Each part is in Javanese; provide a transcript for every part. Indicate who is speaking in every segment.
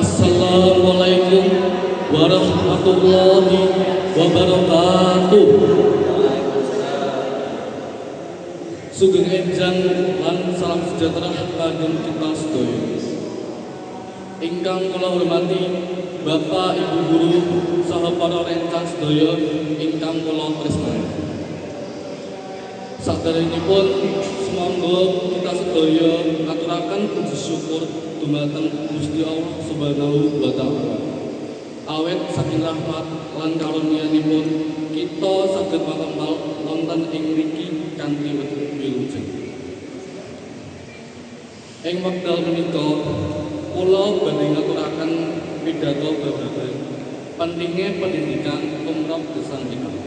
Speaker 1: Assalamualaikum warahmatullahi wabarakatuh. Sugeng enjang lan salam sejahtera kagem kita sedaya. Ingkang kula hormati Bapak Ibu guru saha para rekan sedaya ingkang kula tresnani. Saderengipun semangga kita sedaya ngaturaken puji syukur dumateng Gusti Allah Subhanahu wa taala. Awet saking rahmat lan karunianipun kita saged manempal wonten ing mriki kanthi wilujeng. Ing wekdal menika kula badhe ngaturaken pidhato babagan pentingnya pendidikan tumrap gesangipun.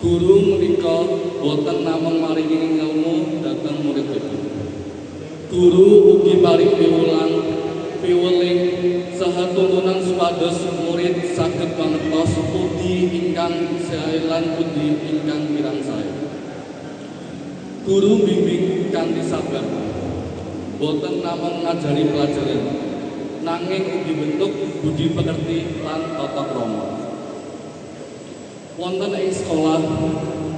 Speaker 1: Guru menika boten namung maringi ilmu dhateng murid-murid. Guru ugi paring piweling saha tuntunan supados murid saged mangertos pundi ingkang sae lan pundi ingkang kirang sae. Guru bimbing kanthi sabar. Boten namung ngajari pelajaran, nanging ugi bentuk budi pekerti lan tata krama. Wonten ing sekolah,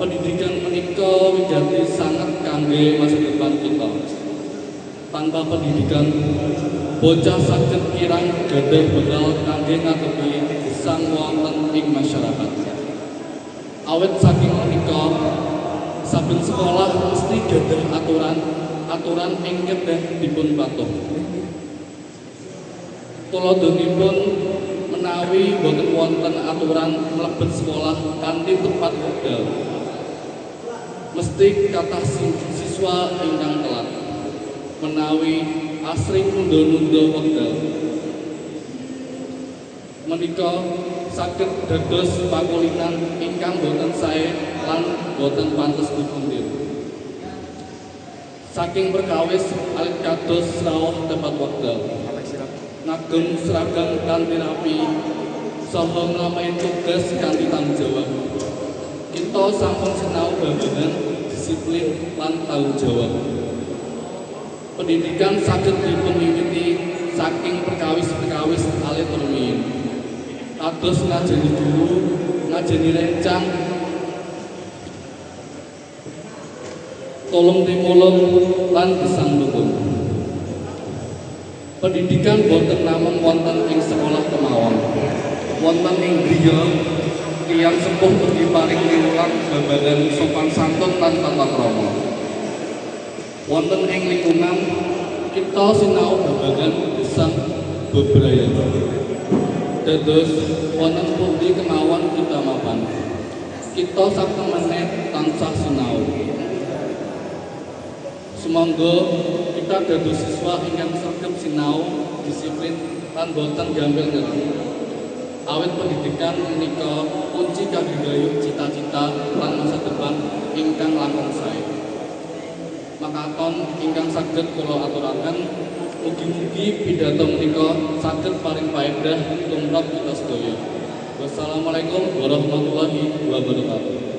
Speaker 1: pendidikan menika wigati sangat kangge masa depan kita. Tanpa pendidikan, bocah saged kirang gadah bekal kangge ngadepi gesang wonten ing masyarakat. Awit saking menika, saben sekolah mesti gadah aturan ing kedah dipun patuh. Tuladhanipun menawi boten wonten aturan mlebet sekolah kanthi tepat wekdal, mesti kathah siswa ingkang telat. Menawi asring nunda-nunda wekdal, menika saged dados pakulinan ingkang boten sae lan boten pantes dipuntir. Saking perkawis alit kados rawuh tepat wekdal, ngagem seragam kanthi rapi, saha nglamain tugas kanthi tanggung jawab. Kita sampun sinau babagan disiplin lan tanggung jawab. Pendidikan saged dipunwiwiti saking perkawis-perkawis alit rumiyin. Kados ngajeni guru, ngajeni rencang, tolong timulung lan gesang dukun. Pendidikan boten namung wonten ing sekolah kemawon. Wonten ing griya tiyang sepuh ugi paring piwulang babagan sopan santun lan tata krama. Wonten ing lingkungan kita sinau babagan gesang bebraya. Dados wonten pundi kemawon kita mapan, kita satemene tansah sinau. Sumangga kita dados siswa ingkang sregep sinau, disiplin lan boten gampil ngerti. Awit pendidikan menika kunci kangge gayuh cita-cita lan masa depan ingkang langkung sae. Makaten ingkang saged kula aturaken, mugi-mugi pidhato menika saged paring paedah tumrap kita sedaya. Wassalamualaikum warahmatullahi wabarakatuh.